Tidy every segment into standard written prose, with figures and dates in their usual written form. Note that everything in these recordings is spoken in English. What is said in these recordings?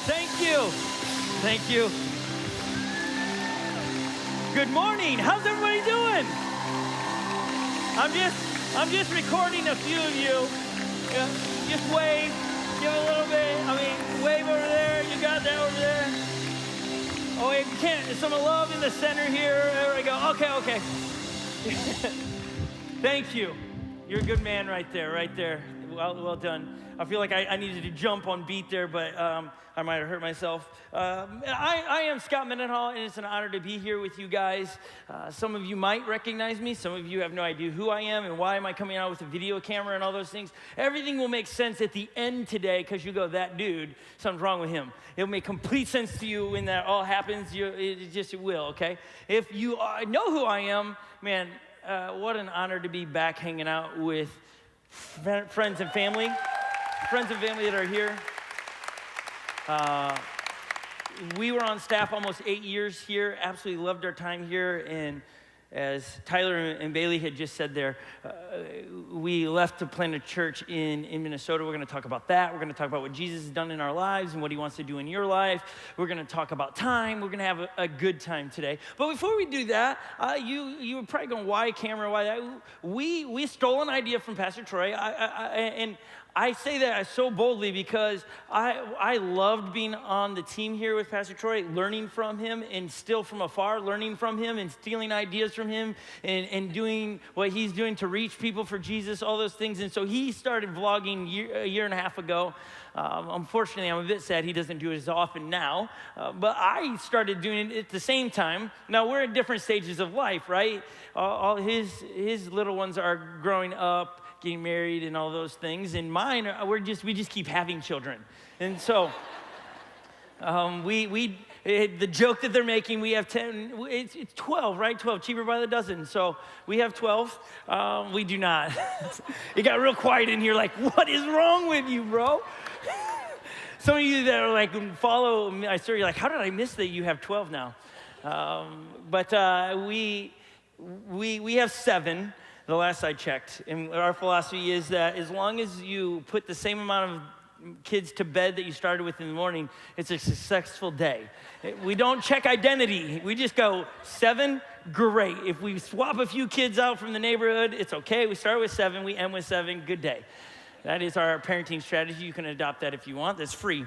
Thank you. Thank you. Good morning. How's everybody doing? I'm just recording a few of you. Yeah, just wave. Give a little bit. Wave over there. You got that over there. Oh, wait, you can't. There's some love in the center here. There we go. Okay. Thank you. You're a good man right there. Well done. I feel like I needed to jump on beat there, but I might have hurt myself. I am Scot Mendenhall, and it's an honor to be here with you guys. Some of you might recognize me. Some of you have no idea who I am and why am I coming out with a video camera and all those things. Everything will make sense at the end today because you go, that dude, something's wrong with him. It'll make complete sense to you when that all happens. It will, okay? If you know who I am, man, what an honor to be back hanging out with friends and family that are here. We were on staff almost 8 years here, absolutely loved our time here, and as Tyler and Bailey had just said there, we left to plant a church in Minnesota. We're going to talk about that. We're going to talk about what Jesus has done in our lives and what he wants to do in your life. We're going to talk about time. We're going to have a good time today. But before we do that, you were probably going, why camera, why that? We stole an idea from Pastor Troy, and I say that so boldly because I loved being on the team here with Pastor Troy, learning from him and still from afar, learning from him and stealing ideas from him and doing what he's doing to reach people for Jesus, all those things. And so he started vlogging a year and a half ago. Unfortunately, I'm a bit sad he doesn't do it as often now, but I started doing it at the same time. Now, we're at different stages of life, right? All his little ones are growing up, getting married and all those things, and mine, we just keep having children. And so the joke that they're making, we have 10, it's 12, right? 12, cheaper by the dozen. So we have 12. We do not. It got real quiet in here, like, what is wrong with you, bro? Some of you that are like, follow my story, you're like, how did I miss that you have 12 now? But we have 7. The last I checked, and our philosophy is that as long as you put the same amount of kids to bed that you started with in the morning, it's a successful day. We don't check identity. We just go, 7, great. If we swap a few kids out from the neighborhood, it's okay. We start with 7, we end with 7, good day. That is our parenting strategy. You can adopt that if you want. That's free.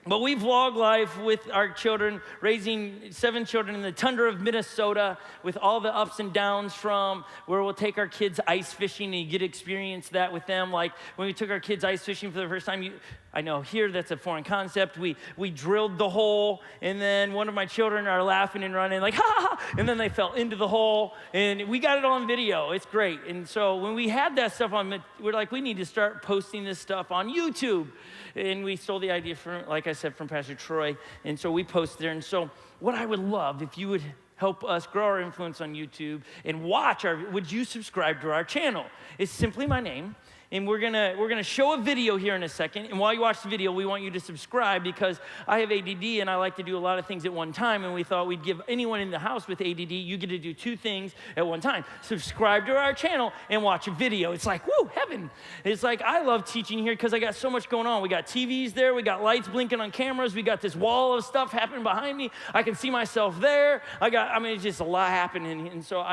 But we vlog life with our children, raising 7 children in the tundra of Minnesota with all the ups and downs from where we'll take our kids ice fishing and you get to experience that with them. Like when we took our kids ice fishing for the first time, I know here that's a foreign concept. We drilled the hole, and then one of my children are laughing and running like, ha, ha, ha, and then they fell into the hole, and we got it on video. It's great. And so when we had that stuff on, we're like, we need to start posting this stuff on YouTube. And we stole the idea from, like I said, from Pastor Troy, and so we post there. And so what I would love if you would help us grow our influence on YouTube and would you subscribe to our channel? It's simply my name. And we're gonna show a video here in a second. And while you watch the video, we want you to subscribe because I have ADD and I like to do a lot of things at one time. And we thought we'd give anyone in the house with ADD, you get to do 2 things at one time. Subscribe to our channel and watch a video. It's like, woo, heaven. It's like, I love teaching here because I got so much going on. We got TVs there. We got lights blinking on cameras. We got this wall of stuff happening behind me. I can see myself there. It's just a lot happening. And so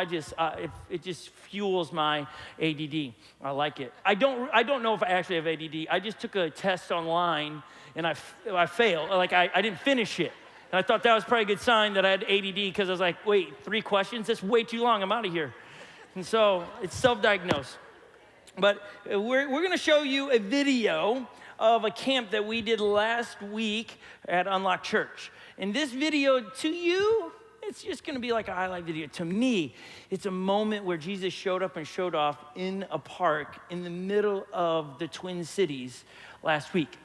it just fuels my ADD. I like it. I don't know if I actually have ADD. I just took a test online and I failed. Like I didn't finish it. And I thought that was probably a good sign that I had ADD because I was like, wait, 3 questions? That's way too long. I'm out of here. And so it's self-diagnosed. But we're going to show you a video of a camp that we did last week at Unlock Church. And this video to you, it's just going to be like a highlight video. To me, it's a moment where Jesus showed up and showed off in a park in the middle of the Twin Cities last week.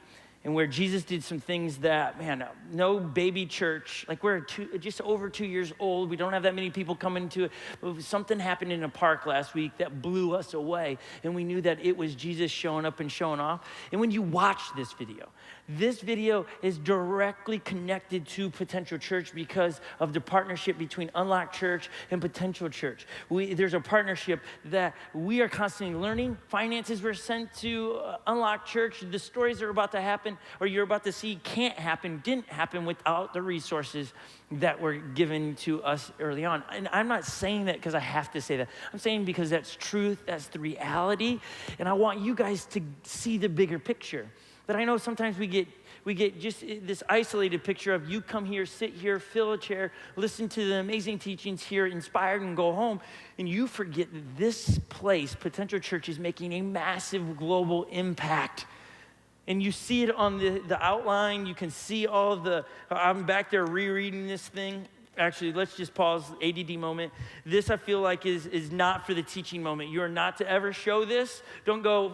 And where Jesus did some things that, man, no baby church, like we're just over 2 years old. We don't have that many people coming to it. But something happened in a park last week that blew us away. And we knew that it was Jesus showing up and showing off. And when you watch this video is directly connected to Potential Church because of the partnership between Unlock Church and Potential Church. There's a partnership that we are constantly learning. Finances were sent to Unlock Church. The stories are about to happen. happen, or you're about to see can't happen, didn't happen without the resources that were given to us early on. And I'm not saying that because I have to say that. I'm saying because that's truth, that's the reality, and I want you guys to see the bigger picture. That I know sometimes we get just this isolated picture of you come here, sit here, fill a chair, listen to the amazing teachings here, inspired, and go home. And you forget that this place, Potential Church, is making a massive global impact. And you see it on the outline. You can see all of I'm back there rereading this thing. Actually, let's just pause, ADD moment. This, I feel like, is not for the teaching moment. You are not to ever show this. Don't go,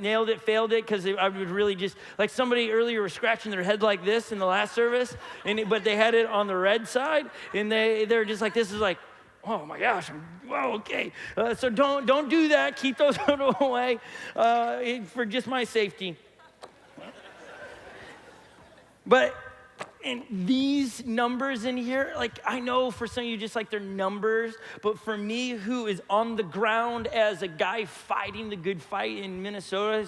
nailed it, failed it, because I would really just, like somebody earlier was scratching their head like this in the last service, but they had it on the red side, and they're just like, this is like, oh my gosh, whoa, okay. So don't do that. Keep those away for just my safety. But and these numbers in here, like I know for some of you just like they're numbers, but for me who is on the ground as a guy fighting the good fight in Minnesota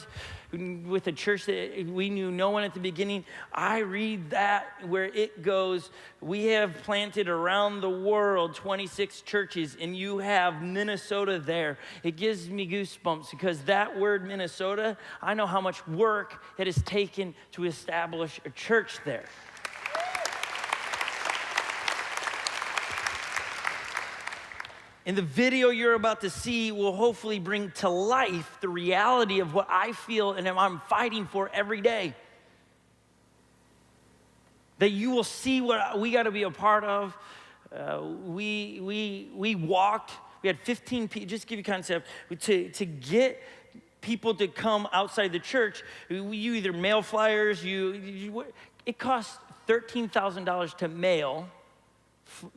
with a church that we knew no one at the beginning, I read that where it goes, we have planted around the world 26 churches and you have Minnesota there. It gives me goosebumps because that word Minnesota, I know how much work it has taken to establish a church there. And the video you're about to see will hopefully bring to life the reality of what I feel and I'm fighting for every day. That you will see what we got to be a part of. We walked. We had 15 people. Just to give you a concept, to get people to come outside the church, you either mail flyers. It costs $13,000 to mail.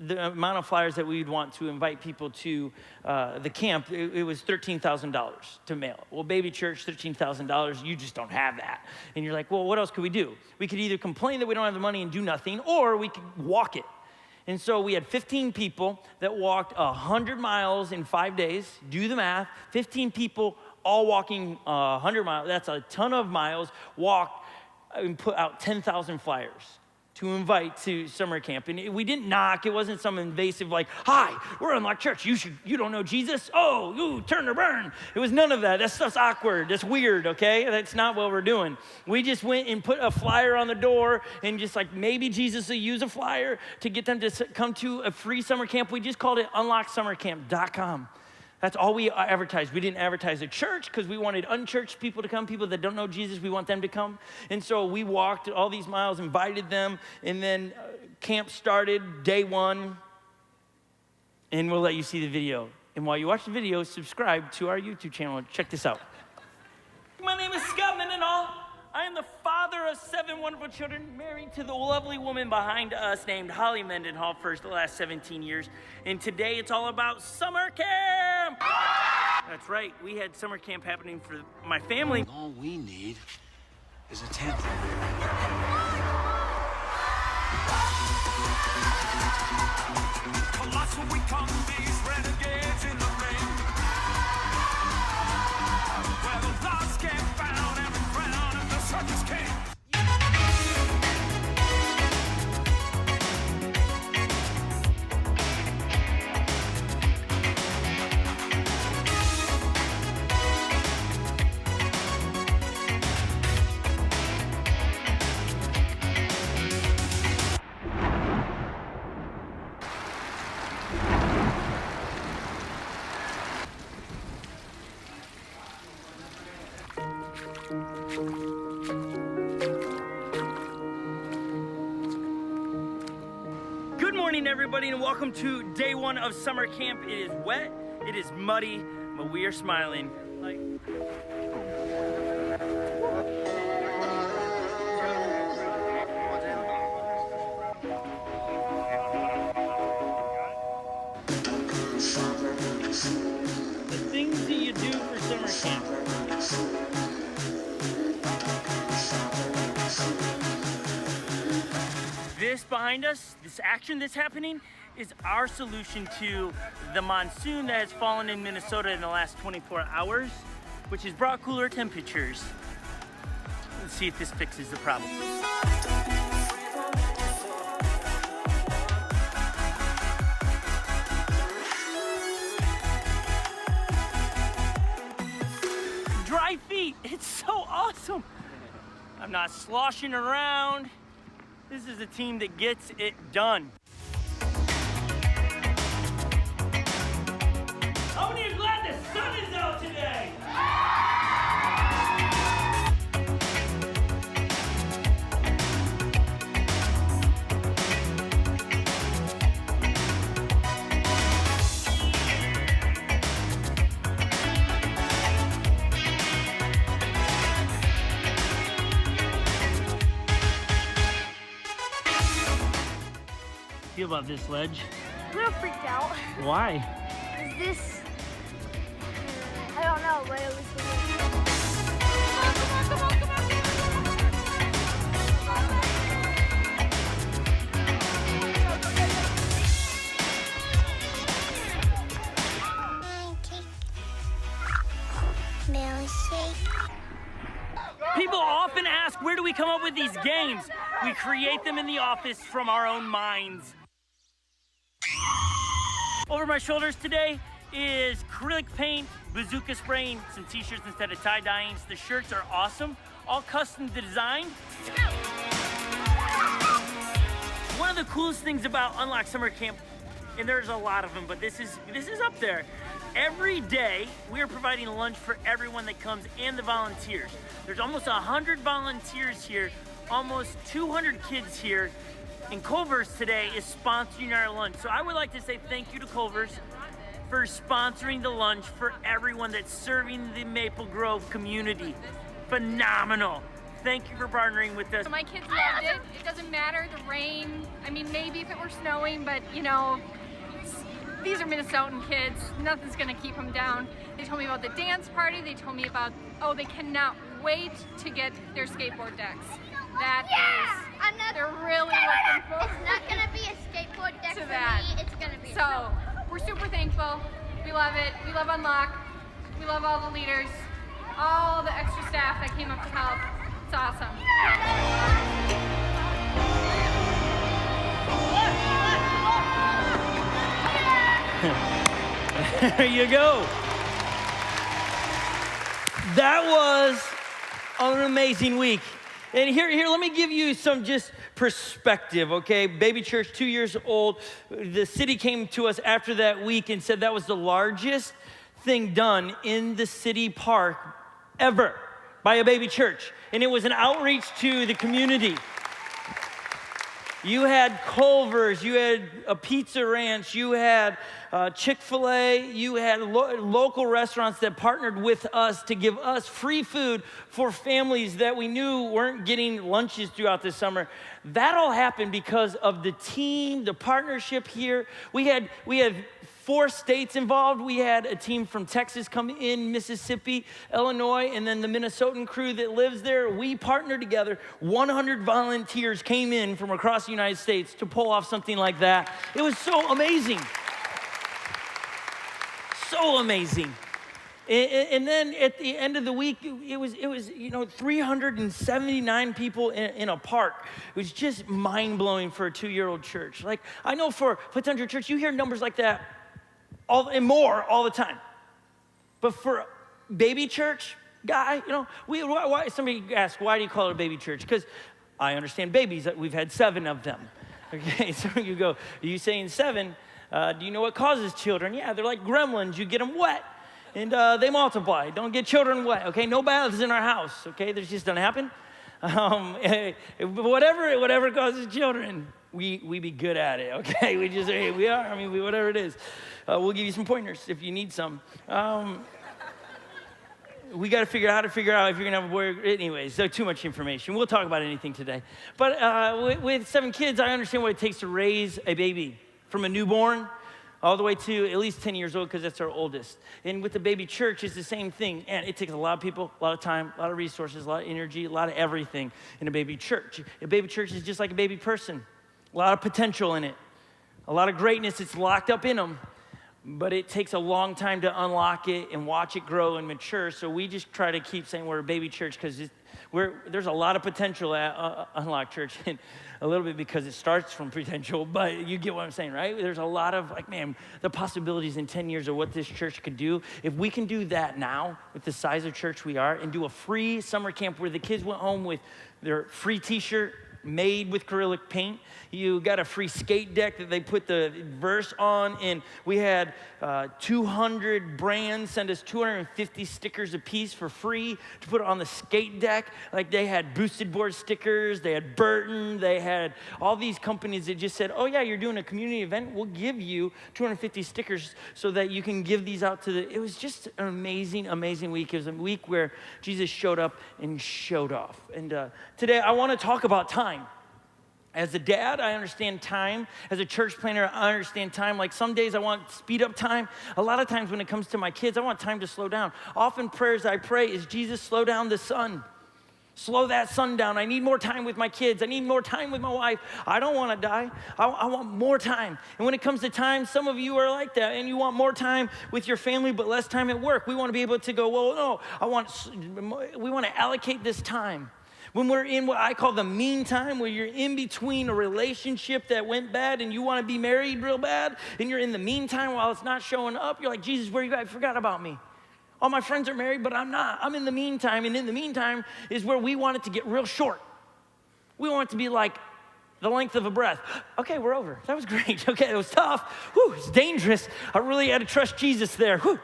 The amount of flyers that we'd want to invite people to the camp, it was $13,000 to mail. Well, baby church, $13,000, you just don't have that. And you're like, well, what else could we do? We could either complain that we don't have the money and do nothing, or we could walk it. And so we had 15 people that walked 100 miles in 5 days. Do the math. 15 people all walking 100 miles. That's a ton of miles. Walked and put out 10,000 flyers to invite to summer camp. And we didn't knock. It wasn't some invasive like, hi, we're Unlocked Church. You don't know Jesus? Oh, you turn or burn. It was none of that. That stuff's awkward. That's weird, okay? That's not what we're doing. We just went and put a flyer on the door and just like maybe Jesus will use a flyer to get them to come to a free summer camp. We just called it unlockedsummercamp.com. That's all we advertised. We didn't advertise a church because we wanted unchurched people to come, people that don't know Jesus. We want them to come. And so we walked all these miles, invited them, and then camp started day one. And we'll let you see the video. And while you watch the video, subscribe to our YouTube channel. Check this out. My name is Scot Mendenhall. I am the father of 7 wonderful children, married to the lovely woman behind us named Holly Mendenhall for the last 17 years. And today it's all about summer camp. That's right, we had summer camp happening for my family. All we need is a tent. Colossal, we come these renegades in the ring. Where the lost get found and the crown of the circus king. Good morning, everybody, and welcome to day one of summer camp. It is wet, it is muddy, but we are smiling. The things that you do for summer camp. This behind us, this action that's happening, is our solution to the monsoon that has fallen in Minnesota in the last 24 hours, which has brought cooler temperatures. and see if this fixes the problem. Dry feet, it's so awesome. I'm not sloshing around. This is a team that gets it done. How many are glad the sun is out today? Feel about this ledge? I'm a little freaked out. Why? Is this? I don't know, but it was. People often ask, where do we come up with these games? We create them in the office from our own minds. Over my shoulders today is acrylic paint, bazooka spraying, some t-shirts instead of tie-dyeing. The shirts are awesome, all custom designed. One of the coolest things about Unlock Summer Camp, and there's a lot of them, but this is up there. Every day, we are providing lunch for everyone that comes and the volunteers. There's almost 100 volunteers here, almost 200 kids here, and Culver's today is sponsoring our lunch. So I would like to say thank you to Culver's for sponsoring the lunch for everyone that's serving the Maple Grove community. Phenomenal. Thank you for partnering with us. My kids loved it. It doesn't matter the rain. I mean, maybe if it were snowing, but you know, these are Minnesotan kids. Nothing's gonna keep them down. They told me about the dance party. They told me about, oh, they cannot wait to get their skateboard decks. They're really looking forward. It's not gonna be a skateboard deck To for that. me. It's gonna be. So we're super thankful. We love it. We love Unlock. We love all the leaders, all the extra staff that came up to help. It's awesome. There you go. That was an amazing week. And here, let me give you some just perspective, okay? Baby church, 2 years old. The city came to us after that week and said that was the largest thing done in the city park ever by a baby church. And it was an outreach to the community. You had Culver's, you had a Pizza Ranch, you had Chick-fil-A, you had local restaurants that partnered with us to give us free food for families that we knew weren't getting lunches throughout the summer. That all happened because of the team, the partnership here. We had 4 states involved. We had a team from Texas come in, Mississippi, Illinois, and then the Minnesotan crew that lives there. We partnered together. 100 volunteers came in from across the United States to pull off something like that. It was so amazing. So amazing. And then at the end of the week, it was 379 people in a park. It was just mind-blowing for a 2-year-old church. Like, I know for Placentia Church, you hear numbers like that and more all the time. But for baby church guy, why somebody asked, why do you call it a baby church? Because I understand babies. We've had 7 of them. Okay, so you go, are you saying 7? Do you know what causes children? Yeah, they're like gremlins. You get them wet, and they multiply. Don't get children wet, okay? No baths in our house, okay? That just doesn't happen. Whatever causes children, we be good at it, okay? Whatever it is. We'll give you some pointers if you need some. We got to figure out how to figure out if you're going to have a boy. Anyways, there's too much information. We'll talk about anything today. But with 7 kids, I understand what it takes to raise a baby from a newborn all the way to at least 10 years old, because that's our oldest. And with the baby church, it's the same thing. And it takes a lot of people, a lot of time, a lot of resources, a lot of energy, a lot of everything in a baby church. A baby church is just like a baby person. A lot of potential in it. A lot of greatness that's locked up in them. but it takes a long time to unlock it and watch it grow and mature. So we just try to keep saying we're a baby church because there's a lot of potential at Unlock Church, and a little bit because it starts from potential, but you get what I'm saying, right? There's a lot of, like, man, the possibilities in 10 years of what this church could do. If we can do that now with the size of church we are and do a free summer camp where the kids went home with their free t-shirt made with acrylic paint. You got a free skate deck that they put the verse on, and we had 200 brands send us 250 stickers a piece for free to put on the skate deck. Like, they had Boosted Board stickers, they had Burton, they had all these companies that just said, oh yeah, you're doing a community event, we'll give you 250 stickers so that you can give these out to it was just an amazing, amazing week. It was a week where Jesus showed up and showed off. And today I want to talk about time. As a dad, I understand time. As a church planner, I understand time. Like, some days I want to speed up time. A lot of times when it comes to my kids, I want time to slow down. Often prayers I pray is, Jesus, slow down the sun. Slow that sun down. I need more time with my kids. I need more time with my wife. I don't want to die. I want more time. And when it comes to time, some of you are like that, and you want more time with your family, but less time at work. We want to be able to go, well, no, we want to allocate this time. When we're in what I call the mean time, where you're in between a relationship that went bad and you want to be married real bad, and you're in the meantime while it's not showing up, you're like, Jesus, where you at? Forgot about me. All my friends are married, but I'm not. I'm in the meantime, and in the meantime is where we want it to get real short. We want it to be like the length of a breath. Okay, we're over. That was great. Okay, it was tough. Whew, it's dangerous. I really had to trust Jesus there. Whew.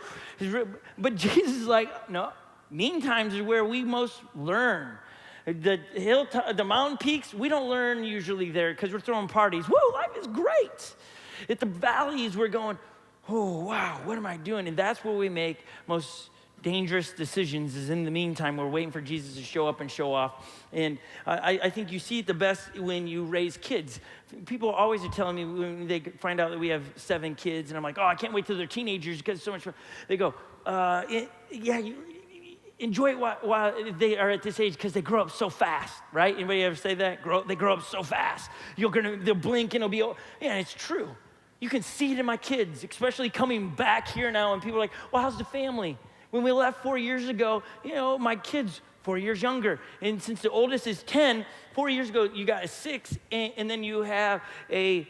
But Jesus is like, no, mean times is where we most learn. The mountain peaks, we don't learn usually there because we're throwing parties. Woo, life is great. At the valleys, we're going, oh, wow, what am I doing? And that's where we make most dangerous decisions, is in the meantime. We're waiting for Jesus to show up and show off. And I think you see it the best when you raise kids. People always are telling me when they find out that we have 7 kids, and I'm like, oh, I can't wait till they're teenagers because it's so much fun. They go, enjoy it while they are at this age because they grow up so fast, right? Anybody ever say that? They grow up so fast. They'll blink and it'll be, yeah, it's true. You can see it in my kids, especially coming back here now, and people are like, well, how's the family? When we left 4 years ago, my kids 4 years younger. And since the oldest is 10, 4 years ago, you got a 6, and then you have a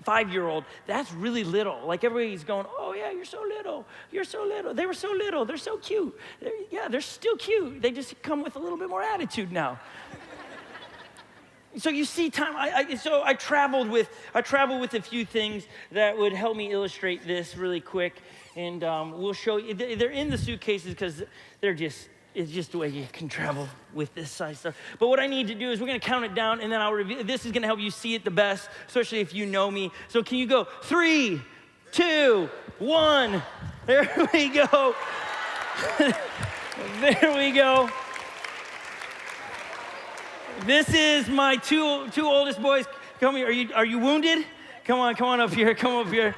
5-year-old. That's really little. Like, everybody's going, oh yeah, you're so little. You're so little. They were so little. They're so cute. They're still cute. They just come with a little bit more attitude now. So you see time. I traveled with a few things that would help me illustrate this really quick, and we'll show you. They're in the suitcases because it's just the way you can travel with this size stuff. But what I need to do is we're going to count it down, and then I'll review. This is going to help you see it the best, especially if you know me. So can you go 3, 2, 1? There we go. There we go. This is my two oldest boys. Come here. Are you wounded? Come on up here. Come up here.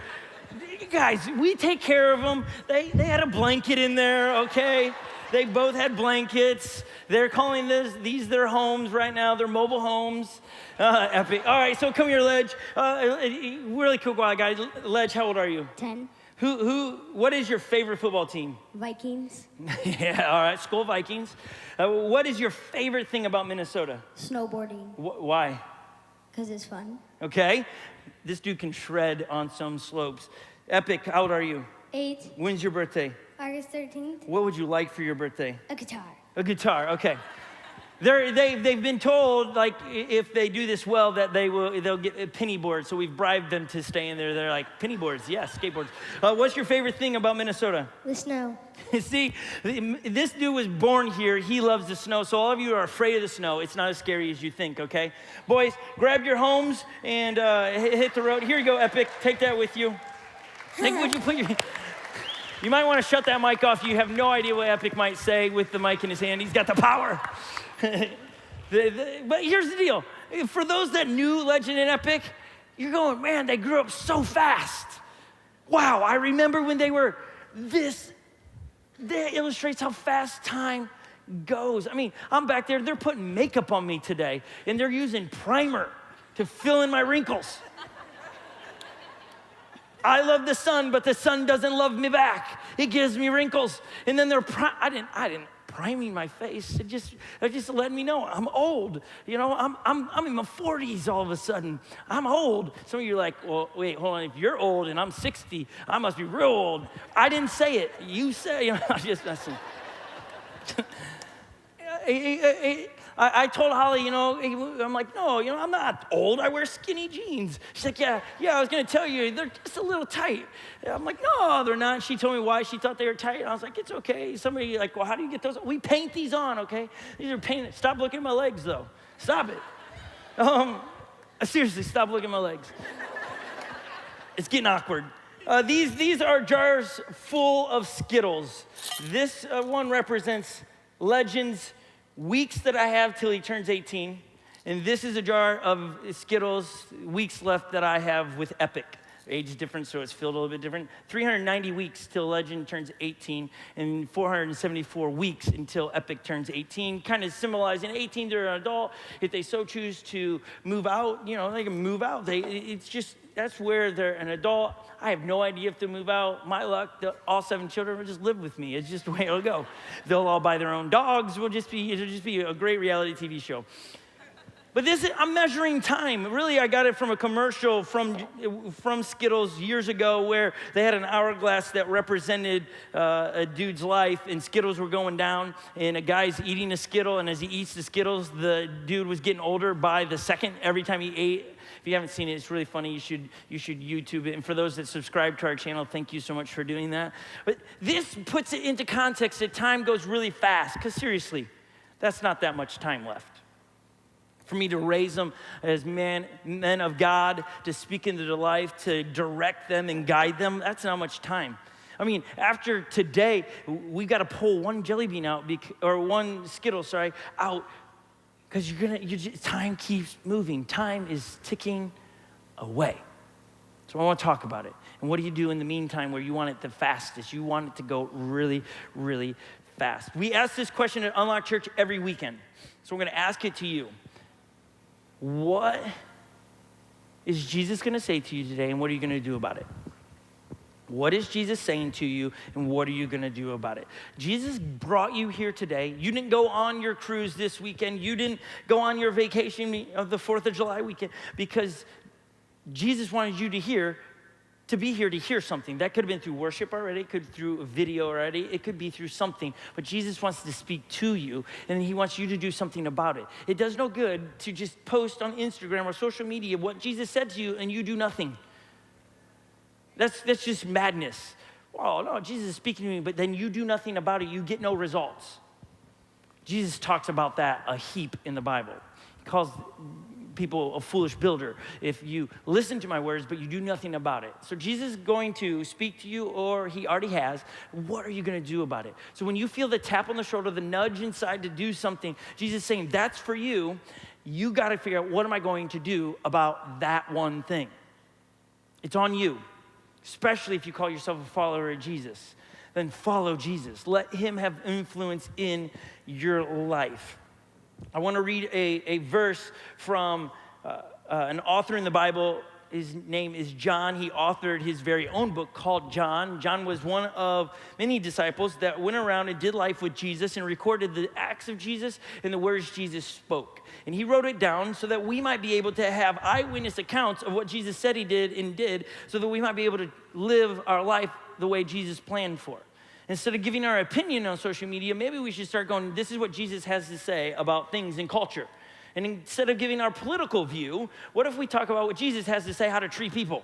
Guys, we take care of them. They had a blanket in there, okay? They both had blankets. They're calling these their homes right now. They're mobile homes. Epic. All right, so come here, Ledge. Really cool guy. Ledge, how old are you? 10. What is your favorite football team? Vikings. Yeah, all right, Skull Vikings. What is your favorite thing about Minnesota? Snowboarding. Why? Because it's fun. Okay. This dude can shred on some slopes. Epic, how old are you? 8. When's your birthday? August 13th. What would you like for your birthday? A guitar. A guitar, okay. They've been told, like, if they do this well, that they'll get a penny board. So we've bribed them to stay in there. They're like, penny boards, yes, skateboards. What's your favorite thing about Minnesota? The snow. See, this dude was born here. He loves the snow. So all of you are afraid of the snow. It's not as scary as you think, okay? Boys, grab your homes and hit the road. Here you go, Epic. Take that with you. You might want to shut that mic off. You have no idea what Epic might say with the mic in his hand. He's got the power. But here's the deal. For those that knew Legend and Epic, you're going, man, they grew up so fast. Wow, I remember when they were this. That illustrates how fast time goes. I mean, I'm back there. They're putting makeup on me today, and they're using primer to fill in my wrinkles. I love the sun, but the sun doesn't love me back. It gives me wrinkles. And then I didn't priming my face. It just let me know I'm old. You know, I'm in my 40s all of a sudden. I'm old. Some of you are like, well, wait, hold on. If you're old and I'm 60, I must be real old. I didn't say it. You say, you know, I just messing. I told Holly, you know, I'm like, no, you know, I'm not old. I wear skinny jeans. She's like, yeah, I was going to tell you, they're just a little tight. I'm like, no, they're not. She told me why she thought they were tight. And I was like, it's okay. Somebody like, well, how do you get those? We paint these on, okay? These are painted. Stop looking at my legs, though. Stop it. Seriously, stop looking at my legs. It's getting awkward. These are jars full of Skittles. This one represents Legend's weeks that I have till he turns 18. And this is a jar of Skittles, weeks left that I have with Epic. Age difference, so it's filled a little bit different. 390 weeks till Legend turns 18, and 474 weeks until Epic turns 18, kind of symbolizing 18, they're an adult. If they so choose to move out, you know, they can move out. That's where they're an adult. I have no idea if they'll move out. My luck, all 7 children will just live with me. It's just the way it'll go. They'll all buy their own dogs. It'll just be a great reality TV show. But I'm measuring time. Really, I got it from a commercial from Skittles years ago where they had an hourglass that represented a dude's life, and Skittles were going down, and a guy's eating a Skittle, and as he eats the Skittles, the dude was getting older by the second every time he ate. If you haven't seen it, it's really funny. You should YouTube it. And for those that subscribe to our channel, thank you so much for doing that. But this puts it into context that time goes really fast, because seriously, that's not that much time left. For me to raise them as men of God, to speak into their life, to direct them and guide them, that's not much time. I mean, after today, we got to pull one jelly bean out, or one Skittle, out, because time keeps moving. Time is ticking away. So I want to talk about it. And what do you do in the meantime where you want it the fastest? You want it to go really, really fast. We ask this question at Unlock Church every weekend. So we're going to ask it to you. What is Jesus going to say to you today, and what are you going to do about it? What is Jesus saying to you, and what are you going to do about it? Jesus brought you here today. You didn't go on your cruise this weekend. You didn't go on your vacation of the 4th of July weekend because Jesus wanted you to be here to hear something. That could have been through worship already. It could be through a video already. It could be through something. But Jesus wants to speak to you, and he wants you to do something about it. It does no good to just post on Instagram or social media what Jesus said to you, and you do nothing. That's just madness. Oh, no, Jesus is speaking to me, but then you do nothing about it. You get no results. Jesus talks about that a heap in the Bible. He calls people a foolish builder if you listen to my words, but you do nothing about it. So Jesus is going to speak to you, or he already has. What are you going to do about it? So when you feel the tap on the shoulder, the nudge inside to do something, Jesus is saying, that's for you. You got to figure out, what am I going to do about that one thing? It's on you, especially if you call yourself a follower of Jesus. Then follow Jesus. Let him have influence in your life. I want to read a verse from an author in the Bible. His name is John. He authored his very own book called John. John was one of many disciples that went around and did life with Jesus and recorded the acts of Jesus and the words Jesus spoke. And he wrote it down so that we might be able to have eyewitness accounts of what Jesus said he did, so that we might be able to live our life the way Jesus planned for. Instead of giving our opinion on social media, maybe we should start going, this is what Jesus has to say about things in culture. And instead of giving our political view, what if we talk about what Jesus has to say how to treat people?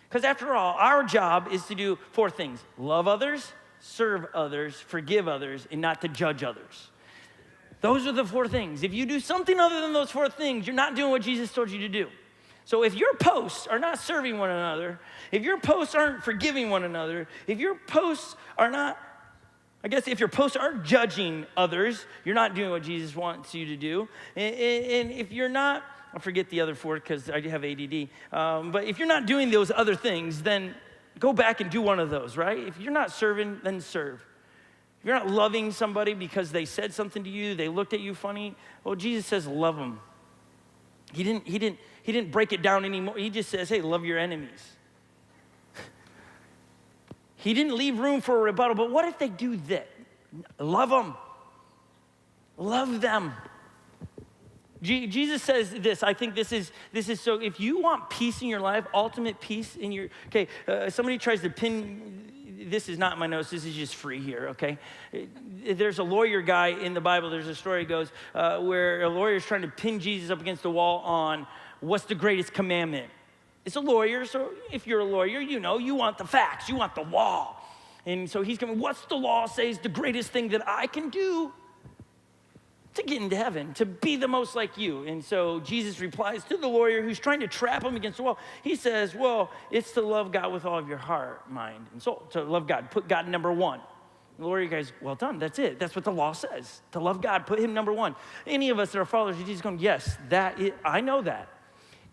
Because after all, our job is to do 4 things. Love others, serve others, forgive others, and not to judge others. Those are the 4 things. If you do something other than those 4 things, you're not doing what Jesus told you to do. So if your posts are not serving one another, if your posts aren't forgiving one another, if your posts are not, if your posts are judging others, you're not doing what Jesus wants you to do. And if you're not, I forget the other 4 because I have ADD. But if you're not doing those other things, then go back and do one of those, right? If you're not serving, then serve. If you're not loving somebody because they said something to you, they looked at you funny, well, Jesus says love them. He didn't break it down anymore. He just says, hey, love your enemies. He didn't leave room for a rebuttal, but what if they do that? Love them. Love them. Jesus says this. I think this is so. If you want peace in your life, ultimate peace in your, somebody tries to pin, this is not in my notes, this is just free here, okay? There's a lawyer guy in the Bible, there's a story goes where a lawyer is trying to pin Jesus up against the wall on what's the greatest commandment. It's a lawyer, so if you're a lawyer, you know, you want the facts, you want the law. And so he's coming, what's the law say is the greatest thing that I can do to get into heaven, to be the most like you? And so Jesus replies to the lawyer who's trying to trap him against the wall. He says, well, it's to love God with all of your heart, mind, and soul. To love God, put God number one. The lawyer goes, well done, that's it. That's what the law says. To love God, put him number one. Any of us that are followers of Jesus going, yes, I know that.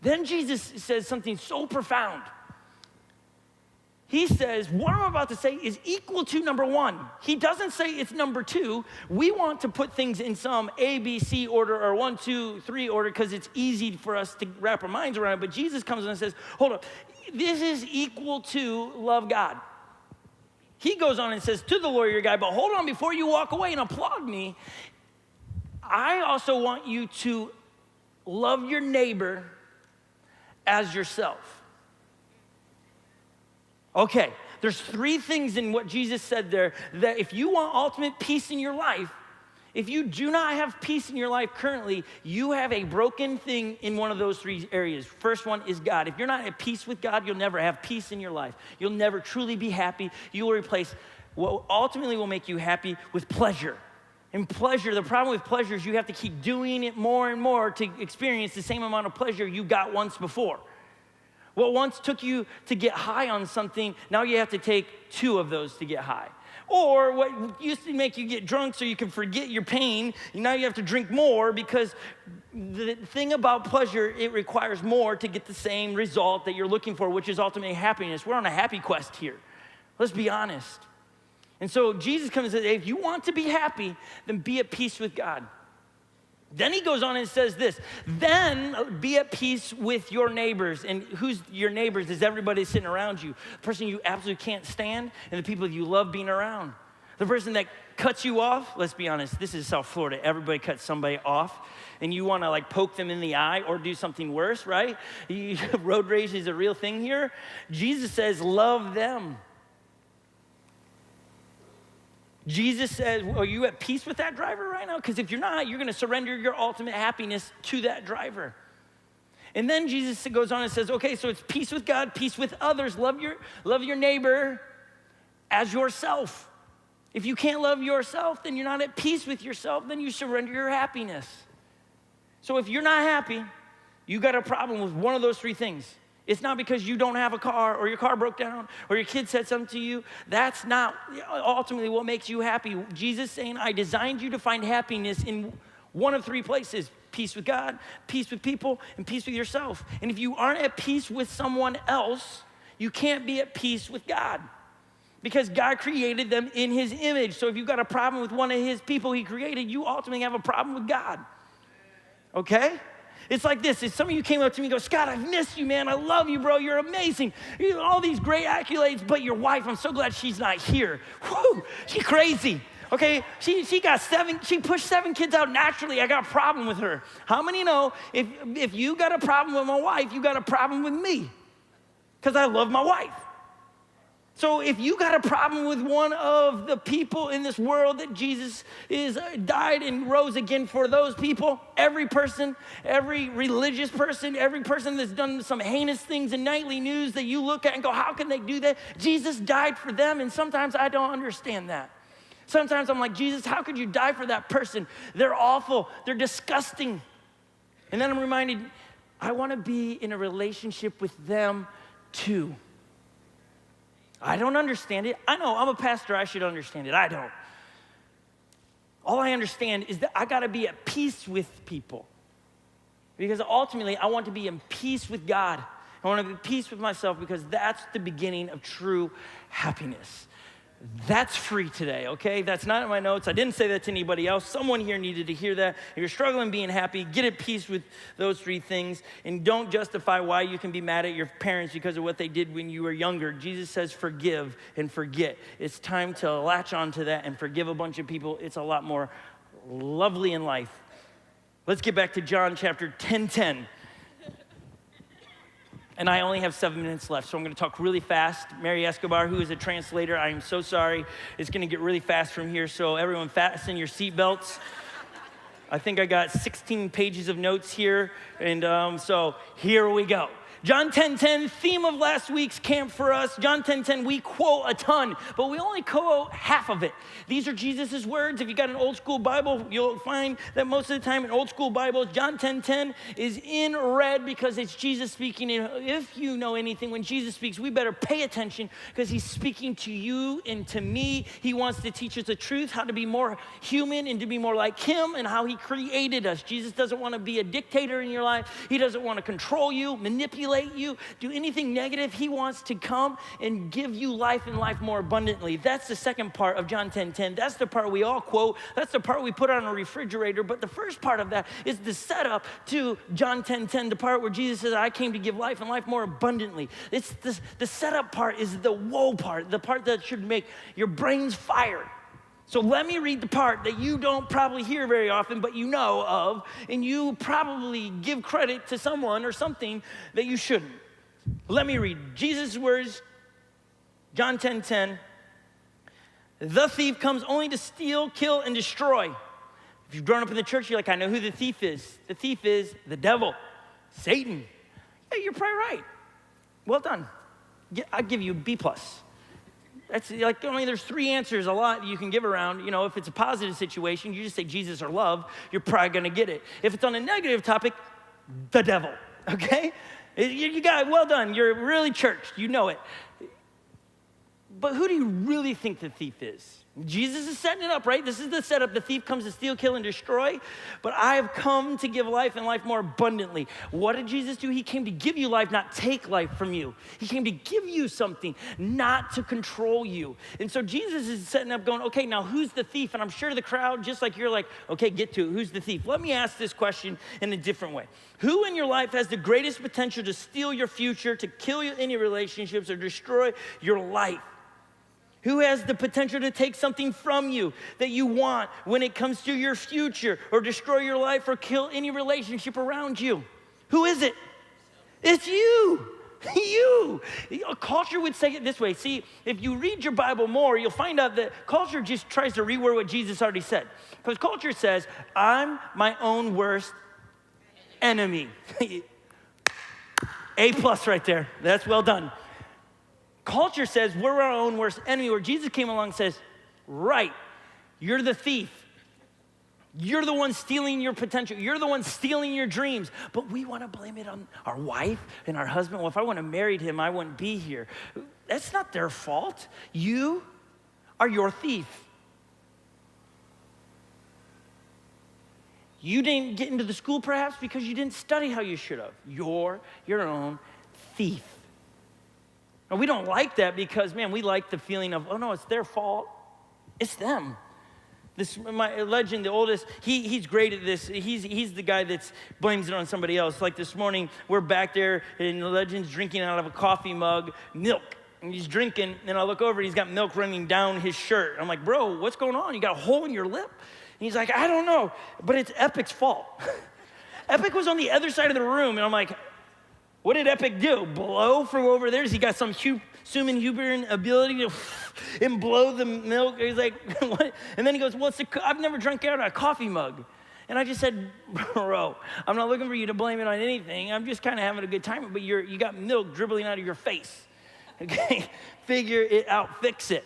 Then Jesus says something so profound. He says, what I'm about to say is equal to number one. He doesn't say it's number two. We want to put things in some A, B, C order or 1, 2, 3 order because it's easy for us to wrap our minds around it. But Jesus comes in and says, hold up, this is equal to love God. He goes on and says to the lawyer guy, but hold on, before you walk away and applaud me, I also want you to love your neighbor as yourself. Okay, there's 3 things in what Jesus said there that if you want ultimate peace in your life, if you do not have peace in your life currently, you have a broken thing in one of those 3 areas. First one is God. If you're not at peace with God, you'll never have peace in your life. You'll never truly be happy. You will replace what ultimately will make you happy with pleasure. And pleasure, the problem with pleasure is you have to keep doing it more and more to experience the same amount of pleasure you got once before. What once took you to get high on something, now you have to take 2 of those to get high. Or what used to make you get drunk so you can forget your pain, now you have to drink more because the thing about pleasure, it requires more to get the same result that you're looking for, which is ultimately happiness. We're on a happy quest here. Let's be honest. And so Jesus comes and says, hey, if you want to be happy, then be at peace with God. Then he goes on and says this, then be at peace with your neighbors. And who's your neighbors? Is everybody sitting around you. The person you absolutely can't stand and the people you love being around. The person that cuts you off, let's be honest, this is South Florida. Everybody cuts somebody off and you want to like poke them in the eye or do something worse, right? Road rage is a real thing here. Jesus says, love them. Jesus says, are you at peace with that driver right now? Because if you're not, you're going to surrender your ultimate happiness to that driver. And then Jesus goes on and says, okay, so it's peace with God, peace with others. Love your neighbor as yourself. If you can't love yourself, then you're not at peace with yourself, then you surrender your happiness. So if you're not happy, you got a problem with one of those 3 things. It's not because you don't have a car or your car broke down or your kid said something to you. That's not ultimately what makes you happy. Jesus saying, I designed you to find happiness in one of 3 places. Peace with God, peace with people, and peace with yourself. And if you aren't at peace with someone else, you can't be at peace with God. Because God created them in his image. So if you've got a problem with one of his people he created, you ultimately have a problem with God. Okay? It's like this. If some of you came up to me and go, Scott, I've missed you, man. I love you, bro. You're amazing. You know, all these great accolades, but your wife, I'm so glad she's not here. Whew, she's crazy. Okay, she pushed 7 kids out naturally. I got a problem with her. How many know if you got a problem with my wife, you got a problem with me? Because I love my wife. So if you got a problem with one of the people in this world that Jesus died and rose again for those people, every person, every religious person, every person that's done some heinous things in nightly news that you look at and go, how can they do that? Jesus died for them, and sometimes I don't understand that. Sometimes I'm like, Jesus, how could you die for that person? They're awful. They're disgusting. And then I'm reminded, I want to be in a relationship with them too. I don't understand it. I know, I'm a pastor, I should understand it. I don't. All I understand is that I gotta be at peace with people. Because ultimately, I want to be in peace with God. I want to be at peace with myself because that's the beginning of true happiness. That's free today, okay? That's not in my notes. I didn't say that to anybody else. Someone here needed to hear that. If you're struggling being happy, get at peace with those three things, and don't justify why you can be mad at your parents because of what they did when you were younger. Jesus says forgive and forget. It's time to latch onto that and forgive a bunch of people. It's a lot more lovely in life. Let's get back to John chapter 10:10. And I only have 7 minutes left, so I'm going to talk really fast. Mary Escobar, who is a translator, I am so sorry. It's going to get really fast from here, so everyone fasten your seatbelts. I think I got 16 pages of notes here, and so here we go. John 10:10, theme of last week's camp for us. John 10:10, we quote a ton, but we only quote half of it. These are Jesus' words. If you got an old school Bible, you'll find that most of the time in old school Bibles, John 10:10 is in red because it's Jesus speaking. And if you know anything, when Jesus speaks, we better pay attention because he's speaking to you and to me. He wants to teach us the truth, how to be more human and to be more like him and how he created us. Jesus doesn't want to be a dictator in your life. He doesn't want to control you, manipulate you, do anything negative. He wants to come and give you life and life more abundantly. That's the second part of John 10:10. That's the part we all quote. That's the part we put on a refrigerator. But the first part of that is the setup to John 10:10, the part where Jesus says, I came to give life and life more abundantly. It's the setup part is the whoa part, the part that should make your brains fire. So let me read the part that you don't probably hear very often, but you know of, and you probably give credit to someone or something that you shouldn't. Let me read Jesus' words, John 10:10. The thief comes only to steal, kill, and destroy. If you've grown up in the church, you're like, I know who the thief is. The thief is the devil, Satan. Yeah, you're probably right. Well done. I'll give you a B+. That's like, only there's three answers a lot you can give around. You know, if it's a positive situation, you just say Jesus or love, you're probably gonna get it. If it's on a negative topic, the devil, okay? You got it, well done, you're really churched, you know it. But who do you really think the thief is? Jesus is setting it up, right? This is the setup. The thief comes to steal, kill, and destroy. But I have come to give life and life more abundantly. What did Jesus do? He came to give you life, not take life from you. He came to give you something, not to control you. And so Jesus is setting up going, okay, now who's the thief? And I'm sure the crowd, just like you're like, okay, get to it. Who's the thief? Let me ask this question in a different way. Who in your life has the greatest potential to steal your future, to kill any relationships, or destroy your life? Who has the potential to take something from you that you want when it comes to your future, or destroy your life, or kill any relationship around you? Who is it? It's you. You. Culture would say it this way. See, if you read your Bible more, you'll find out that culture just tries to reword what Jesus already said. Because culture says, I'm my own worst enemy. A+ right there. That's well done. Culture says we're our own worst enemy, where Jesus came along and says, right, you're the thief. You're the one stealing your potential. You're the one stealing your dreams. But we want to blame it on our wife and our husband. Well, if I wouldn't have married him, I wouldn't be here. That's not their fault. You are your thief. You didn't get into the school perhaps because you didn't study how you should have. You're your own thief. And we don't like that because, man, we like the feeling of, oh no, it's their fault. It's them. My legend, the oldest, he's great at this. He's the guy that blames it on somebody else. Like this morning, we're back there, and the legend's drinking out of a coffee mug, milk. And he's drinking, and I look over, and he's got milk running down his shirt. I'm like, bro, what's going on? You got a hole in your lip? And he's like, I don't know, but it's Epic's fault. Epic was on the other side of the room, and I'm like, what did Epic do? Blow from over there? Has he got some superhuman ability to and blow the milk? He's like, what? And then he goes, well, I've never drunk out of a coffee mug. And I just said, bro, I'm not looking for you to blame it on anything. I'm just kind of having a good time, but you got milk dribbling out of your face. Okay? Figure it out, fix it.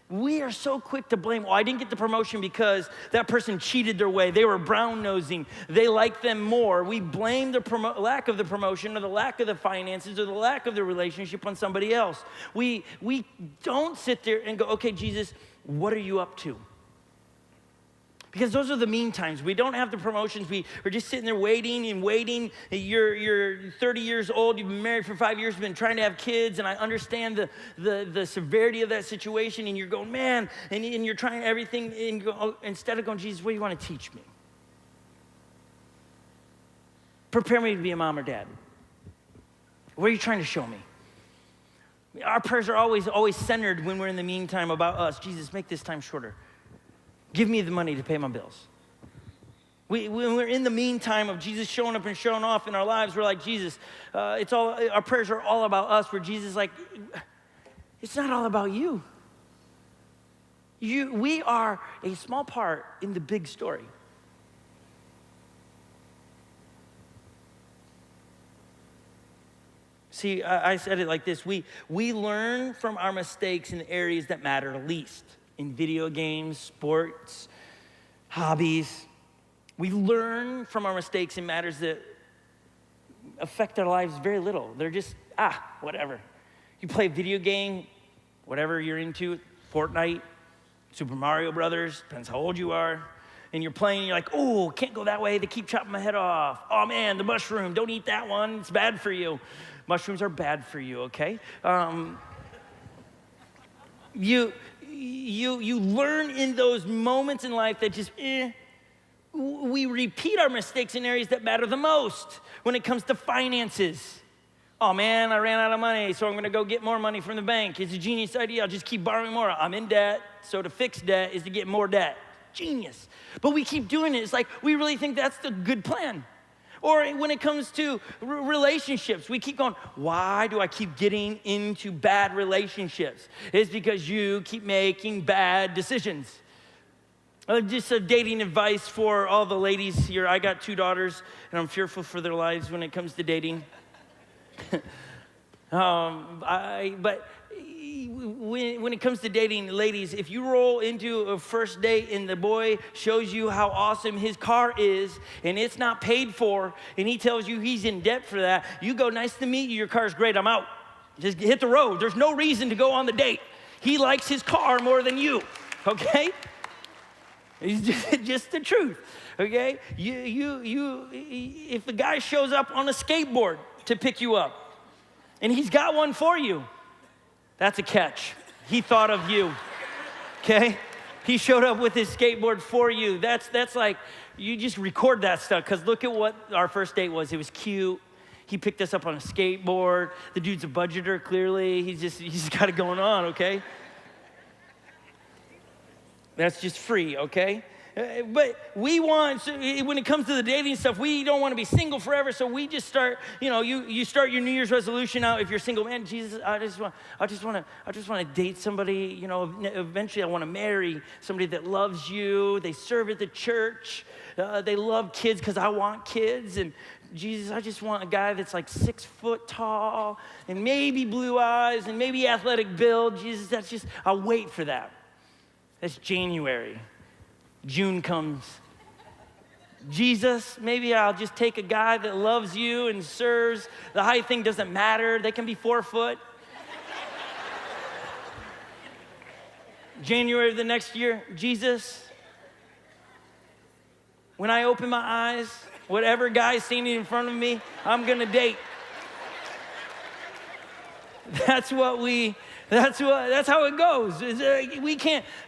We are so quick to blame, I didn't get the promotion because that person cheated their way. They were brown-nosing. They liked them more. We blame the lack of the promotion or the lack of the finances or the lack of the relationship on somebody else. We don't sit there and go, okay, Jesus, what are you up to? Because those are the mean times. We don't have the promotions. We're just sitting there waiting and waiting. You're 30 years old. You've been married for 5 years, been trying to have kids, and I understand the severity of that situation, and you're going, man, and you're trying everything, and instead of going, Jesus, what do you want to teach me? Prepare me to be a mom or dad. What are you trying to show me? Our prayers are always centered when we're in the meantime about us. Jesus, make this time shorter. Give me the money to pay my bills. When we're in the meantime of Jesus showing up and showing off in our lives, we're like, Jesus, our prayers are all about us, where Jesus is like, it's not all about you. We are a small part in the big story. See, I said it like this. We learn from our mistakes in the areas that matter least. In video games, sports, hobbies. We learn from our mistakes in matters that affect our lives very little. They're just, whatever. You play a video game, whatever you're into, Fortnite, Super Mario Brothers, depends how old you are. And you're playing, you're like, oh, can't go that way. They keep chopping my head off. Oh, man, the mushroom, don't eat that one. It's bad for you. Mushrooms are bad for you, okay? You learn in those moments in life that just, we repeat our mistakes in areas that matter the most when it comes to finances. Oh man, I ran out of money, so I'm gonna go get more money from the bank. It's a genius idea, I'll just keep borrowing more. I'm in debt, so to fix debt is to get more debt. Genius. But we keep doing it. It's like, we really think that's the good plan. Or when it comes to relationships, we keep going, why do I keep getting into bad relationships? It's because you keep making bad decisions. Just a dating advice for all the ladies here. I got 2 daughters, and I'm fearful for their lives when it comes to dating. But when it comes to dating, ladies, if you roll into a first date and the boy shows you how awesome his car is and it's not paid for, and he tells you he's in debt for that, you go, nice to meet you, your car's great, I'm out. Just hit the road. There's no reason to go on the date. He likes his car more than you, okay? It's just the truth, okay? If the guy shows up on a skateboard to pick you up, and he's got one for you, that's a catch. He thought of you, okay? He showed up with his skateboard for you. That's like, you just record that stuff, because look at what our first date was. It was cute. He picked us up on a skateboard. The dude's a budgeter, clearly. He's got it going on, okay? That's just free, okay? But when it comes to the dating stuff, we don't want to be single forever, so we just start, you start your New Year's resolution out. If you're single, man, Jesus, I just want to date somebody, eventually I want to marry somebody that loves you. They serve at the church. They love kids because I want kids. And Jesus, I just want a guy that's like 6 foot tall and maybe blue eyes and maybe athletic build. Jesus, I'll wait for that. That's January. June comes. Jesus, maybe I'll just take a guy that loves you and serves. The height thing doesn't matter. They can be 4 foot. January of the next year, Jesus, when I open my eyes, whatever guy's standing in front of me, I'm gonna date. That's how it goes.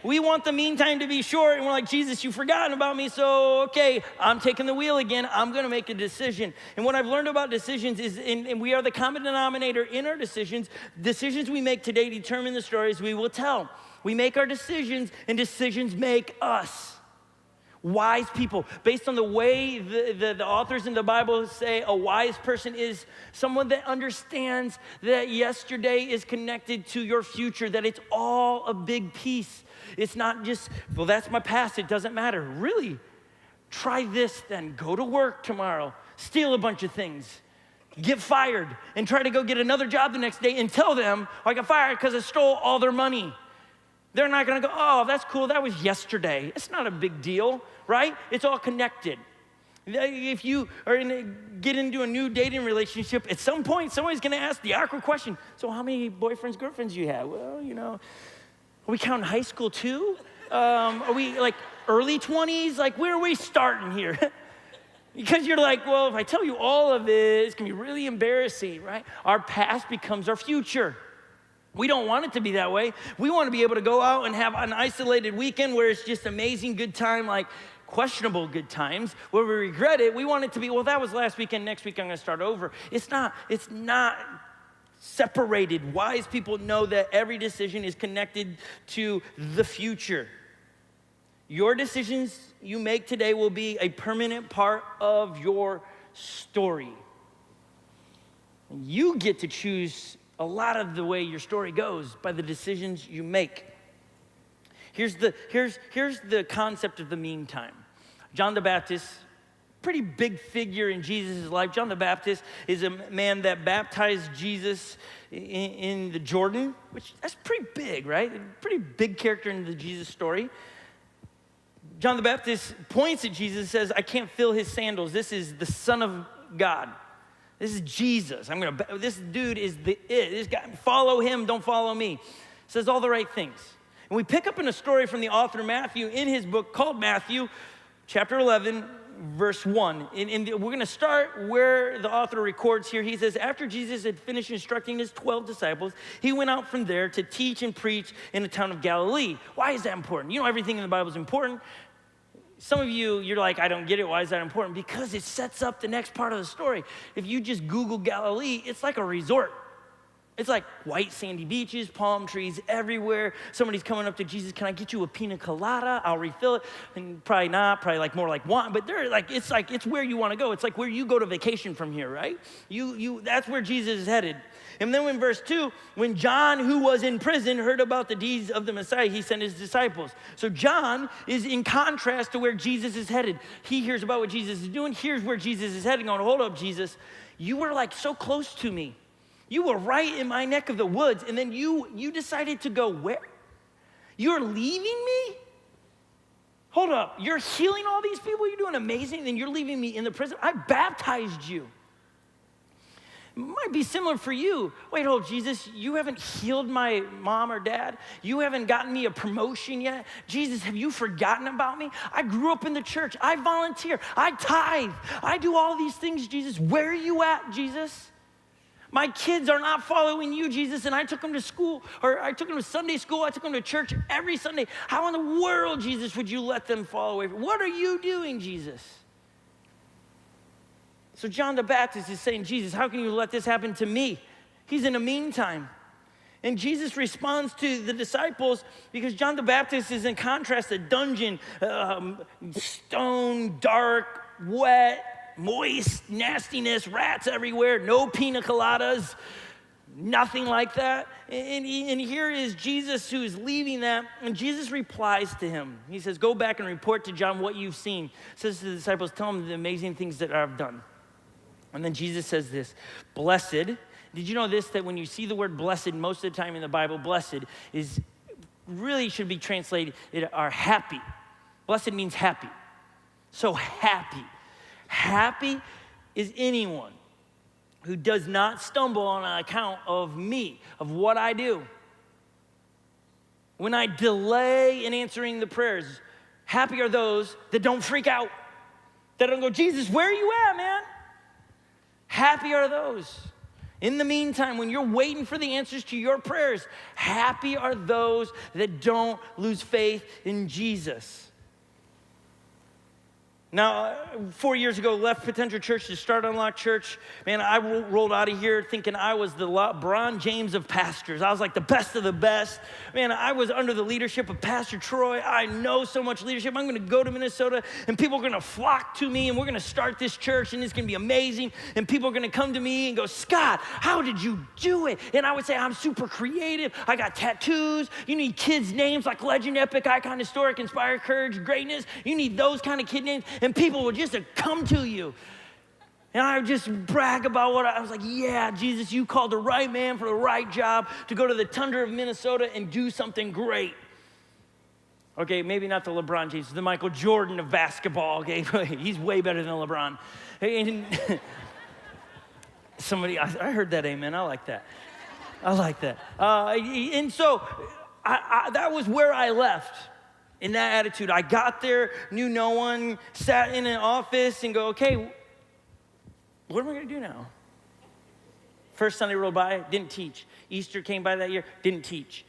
We want the meantime to be short, and we're like, Jesus, you've forgotten about me, so okay, I'm taking the wheel again. I'm gonna make a decision. And what I've learned about decisions is, and we are the common denominator in our decisions. Decisions we make today determine the stories we will tell. We make our decisions, and decisions make us. Wise people, based on the way the authors in the Bible say a wise person is someone that understands that yesterday is connected to your future, that it's all a big piece. It's not just, well, that's my past, it doesn't matter. Really, try this then. Go to work tomorrow, steal a bunch of things, get fired, and try to go get another job the next day and tell them, I got fired because I stole all their money. They're not gonna go, oh, that's cool, that was yesterday. It's not a big deal, right? It's all connected. If you are get into a new dating relationship, at some point, somebody's gonna ask the awkward question, so how many boyfriends, girlfriends do you have? Well, are we counting high school too? Are we like early 20s? Like, where are we starting here? Because you're like, well, if I tell you all of it, it's gonna be really embarrassing, right? Our past becomes our future. We don't want it to be that way. We want to be able to go out and have an isolated weekend where it's just amazing good time, like questionable good times, where we regret it. We want it to be, well, that was last weekend, next week I'm gonna start over. It's not separated. Wise people know that every decision is connected to the future. Your decisions you make today will be a permanent part of your story. You get to choose a lot of the way your story goes by the decisions you make. Here's the concept of the meantime. John the Baptist, pretty big figure in Jesus' life. John the Baptist is a man that baptized Jesus in the Jordan, which that's pretty big, right? Pretty big character in the Jesus story. John the Baptist points at Jesus and says, I can't fill his sandals. This is the Son of God. This is Jesus. This dude is this guy, follow him, don't follow me. Says all the right things. And we pick up in a story from the author Matthew in his book called Matthew, chapter 11, verse 1. And we're going to start where the author records here. He says, after Jesus had finished instructing his 12 disciples, he went out from there to teach and preach in the town of Galilee. Why is that important? You know, everything in the Bible is important. Some of you, you're like, I don't get it. Why is that important? Because it sets up the next part of the story. If you just Google Galilee, it's like a resort. It's like white sandy beaches, palm trees everywhere. Somebody's coming up to Jesus, can I get you a pina colada? I'll refill it. And probably not, probably like more like wine. But it's where you want to go. It's like where you go to vacation from here, right? That's where Jesus is headed. And then in verse 2, when John, who was in prison, heard about the deeds of the Messiah, he sent his disciples. So John is in contrast to where Jesus is headed. He hears about what Jesus is doing. Here's where Jesus is heading. Going, hold up, Jesus. You were like so close to me. You were right in my neck of the woods. And then you decided to go where? You're leaving me? Hold up. You're healing all these people. You're doing amazing. And then you're leaving me in the prison. I baptized you. It might be similar for you. Wait, hold, Jesus, you haven't healed my mom or dad? You haven't gotten me a promotion yet? Jesus, have you forgotten about me? I grew up in the church. I volunteer. I tithe. I do all these things, Jesus. Where are you at, Jesus? My kids are not following you, Jesus, and I took them to school, or I took them to Sunday school. I took them to church every Sunday. How in the world, Jesus, would you let them fall away? What are you doing, Jesus? So John the Baptist is saying, Jesus, how can you let this happen to me? He's in the meantime. And Jesus responds to the disciples because John the Baptist is in contrast a dungeon, stone, dark, wet, moist, nastiness, rats everywhere, no pina coladas, nothing like that. And here is Jesus who is leaving that, and Jesus replies to him. He says, go back and report to John what you've seen. Says to the disciples, tell him the amazing things that I've done. And then Jesus says this, blessed. Did you know this, that when you see the word blessed most of the time in the Bible, blessed is really should be translated are happy. Blessed means happy. So happy. Happy is anyone who does not stumble on account of me, of what I do. When I delay in answering the prayers, happy are those that don't freak out, that don't go, Jesus, where are you at, man? Happy are those. In the meantime, when you're waiting for the answers to your prayers, happy are those that don't lose faith in Jesus. Now, 4 years ago, left Potential Church to start Unlock Church. Man, I rolled out of here thinking I was the LeBron James of pastors. I was like the best of the best. Man, I was under the leadership of Pastor Troy. I know so much leadership. I'm going to go to Minnesota, and people are going to flock to me, and we're going to start this church, and it's going to be amazing. And people are going to come to me and go, Scott, how did you do it? And I would say, I'm super creative. I got tattoos. You need kids' names like Legend, Epic, Icon, Historic, Inspire, Courage, Greatness. You need those kind of kid names. And people would just come to you. And I would just brag about what I was like, yeah, Jesus, you called the right man for the right job to go to the tundra of Minnesota and do something great. Okay, maybe not the LeBron James, the Michael Jordan of basketball. Okay, he's way better than LeBron. And somebody, I heard that amen. I like that. And so that was where I left. In that attitude, I got there, knew no one, sat in an office and go, okay, what am I gonna do now? First Sunday rolled by, didn't teach. Easter came by that year, didn't teach.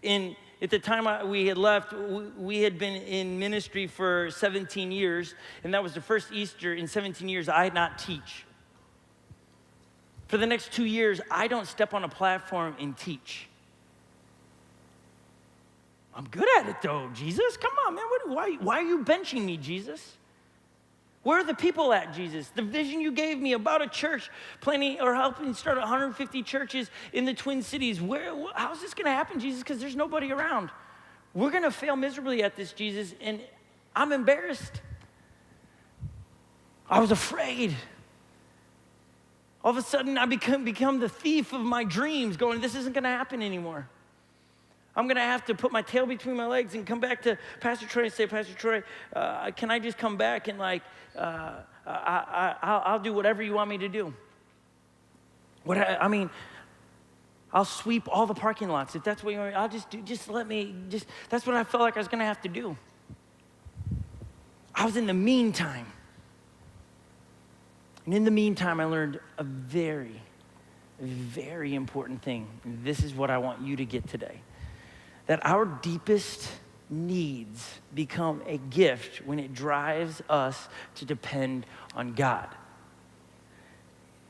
At the time we had left, we had been in ministry for 17 years, and that was the first Easter in 17 years I had not teach. For the next 2 years, I don't step on a platform and teach. I'm good at it though, Jesus. Come on, man. Why are you benching me, Jesus? Where are the people at, Jesus? The vision you gave me about a church planning or helping start 150 churches in the Twin Cities. How's this going to happen, Jesus? Because there's nobody around. We're going to fail miserably at this, Jesus, and I'm embarrassed. I was afraid. All of a sudden, I become the thief of my dreams, going, this isn't going to happen anymore. I'm going to have to put my tail between my legs and come back to Pastor Troy and say, Pastor Troy, can I just come back and I'll do whatever you want me to do. I'll sweep all the parking lots. If that's what you want, I'll just do, that's what I felt like I was going to have to do. I was in the meantime. And in the meantime, I learned a very, very important thing. And this is what I want you to get today. That our deepest needs become a gift when it drives us to depend on God.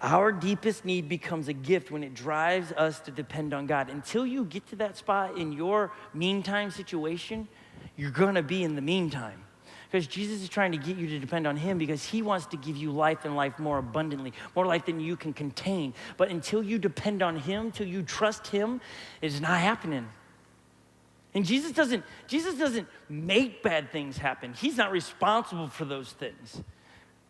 Our deepest need becomes a gift when it drives us to depend on God. Until you get to that spot in your meantime situation, you're gonna be in the meantime. Because Jesus is trying to get you to depend on him because he wants to give you life and life more abundantly, more life than you can contain. But until you depend on him, till you trust him, it's not happening. And Jesus doesn't make bad things happen. He's not responsible for those things.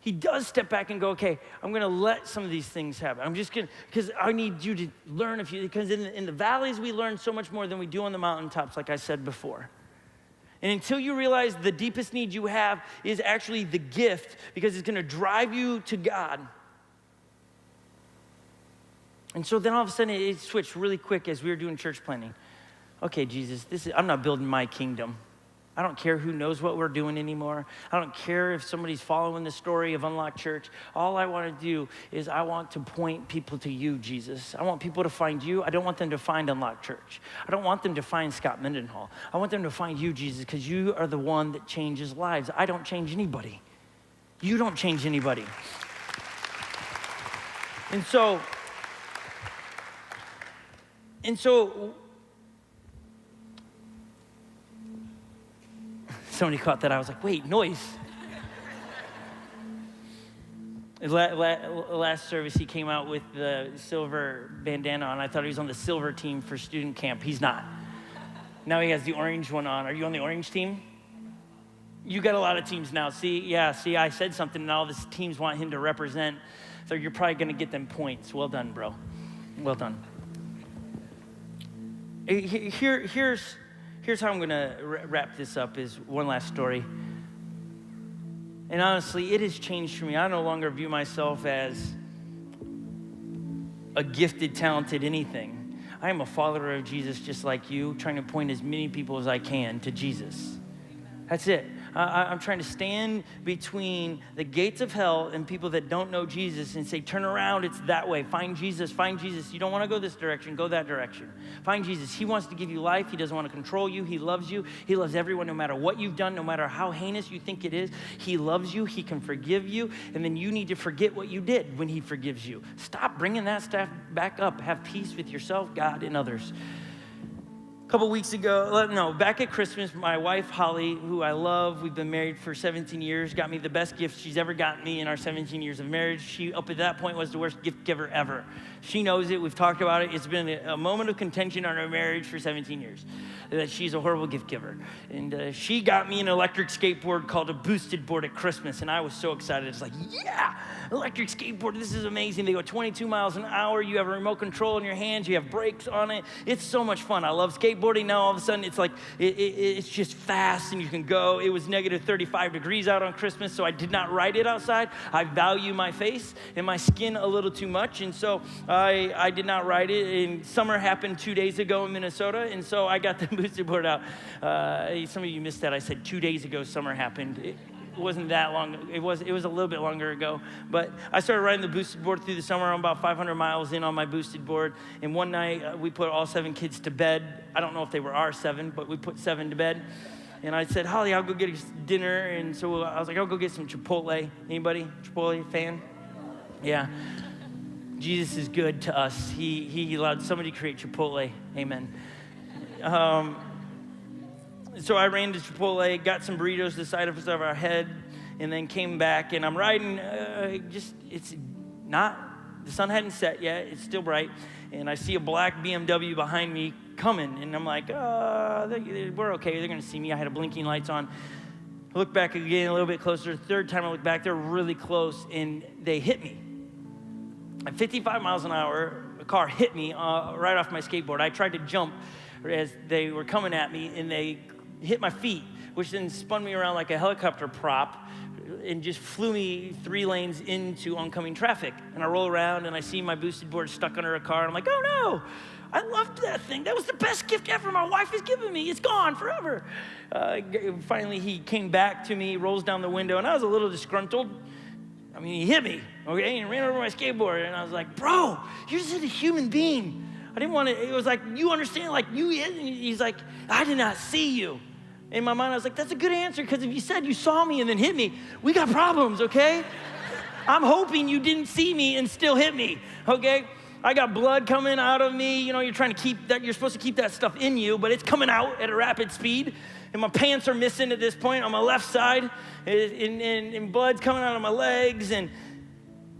He does step back and go, okay, I'm gonna let some of these things happen. I'm just gonna, because I need you to learn because in the valleys we learn so much more than we do on the mountaintops, like I said before. And until you realize the deepest need you have is actually the gift, because it's gonna drive you to God. And so then all of a sudden it switched really quick as we were doing church planning. Okay, Jesus, I'm not building my kingdom. I don't care who knows what we're doing anymore. I don't care if somebody's following the story of Unlocked Church. All I want to do is I want to point people to you, Jesus. I want people to find you. I don't want them to find Unlocked Church. I don't want them to find Scot Mendenhall. I want them to find you, Jesus, because you are the one that changes lives. I don't change anybody. You don't change anybody. And so somebody caught that. I was like, wait, noise. Last service, he came out with the silver bandana on. I thought he was on the silver team for student camp. He's not. Now he has the orange one on. Are you on the orange team? You got a lot of teams now. See, I said something, and all these teams want him to represent. So you're probably going to get them points. Well done, bro. Well done. Here's how I'm gonna wrap this up is one last story. And honestly, it has changed for me. I no longer view myself as a gifted, talented anything. I am a follower of Jesus just like you, trying to point as many people as I can to Jesus. That's it. I'm trying to stand between the gates of hell and people that don't know Jesus and say, turn around, it's that way. Find Jesus, find Jesus. You don't want to go this direction, go that direction. Find Jesus. He wants to give you life. He doesn't want to control you. He loves you. He loves everyone no matter what you've done, no matter how heinous you think it is. He loves you. He can forgive you. And then you need to forget what you did when he forgives you. Stop bringing that stuff back up. Have peace with yourself, God, and others. Couple weeks ago, back at Christmas, my wife, Holly, who I love, we've been married for 17 years, got me the best gift she's ever gotten me in our 17 years of marriage. She, up at that point, was the worst gift giver ever. She knows it. We've talked about it. It's been a moment of contention on our marriage for 17 years, that she's a horrible gift giver. And she got me an electric skateboard called a boosted board at Christmas, and I was so excited. It's like, yeah, electric skateboard, this is amazing. They go 22 miles an hour. You have a remote control in your hands. You have brakes on it. It's so much fun. I love skateboarding. skateboarding now all of a sudden it's like, it's just fast and you can go. It was negative 35 degrees out on Christmas, so I did not ride it outside. I value my face and my skin a little too much, and so I did not ride it. And summer happened 2 days ago in Minnesota, and so I got the boosted board out. Some of you missed that. I said 2 days ago summer happened. It wasn't that long. It was a little bit longer ago. But I started riding the boosted board through the summer. I'm about 500 miles in on my boosted board. And one night, we put all 7 kids to bed. I don't know if they were our 7, but we put 7 to bed. And I said, Holly, I'll go get us dinner. And so I was like, I'll go get some Chipotle. Anybody? Chipotle fan? Yeah. Jesus is good to us. He allowed somebody to create Chipotle. Amen. So I ran to Chipotle, got some burritos the side of our head, and then came back. And I'm riding, the sun hadn't set yet. It's still bright. And I see a black BMW behind me coming. And I'm like, we're okay. They're going to see me. I had a blinking lights on. I look back again, a little bit closer. Third time I look back, they're really close, and they hit me. At 55 miles an hour, a car hit me right off my skateboard. I tried to jump as they were coming at me, and they hit my feet, which then spun me around like a helicopter prop and just flew me 3 lanes into oncoming traffic. And I roll around, and I see my boosted board stuck under a car, and I'm like, oh no, I loved that thing. That was the best gift ever my wife has given me. It's gone forever. Finally, he came back to me, rolls down the window, and I was a little disgruntled. I mean, he hit me, okay, and ran over my skateboard, and I was like, bro, you're just a human being. I didn't want to, it was like, you understand, like, you hit me. He's like, I did not see you. In my mind, I was like, that's a good answer, because if you said you saw me and then hit me, we got problems, okay? I'm hoping you didn't see me and still hit me, okay? I got blood coming out of me. You know, you're trying to keep that, you're supposed to keep that stuff in you, but it's coming out at a rapid speed. And my pants are missing at this point on my left side, and blood's coming out of my legs. And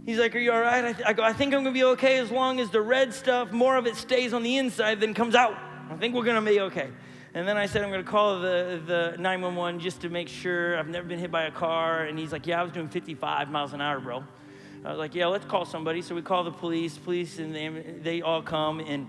he's like, are you all right? I go, I think I'm gonna be okay as long as the red stuff, more of it stays on the inside than comes out. I think we're gonna be okay. And then I said, I'm gonna call the 911 just to make sure. I've never been hit by a car. And he's like, yeah, I was doing 55 miles an hour, bro. I was like, yeah, let's call somebody. So we call the police, and they all come, and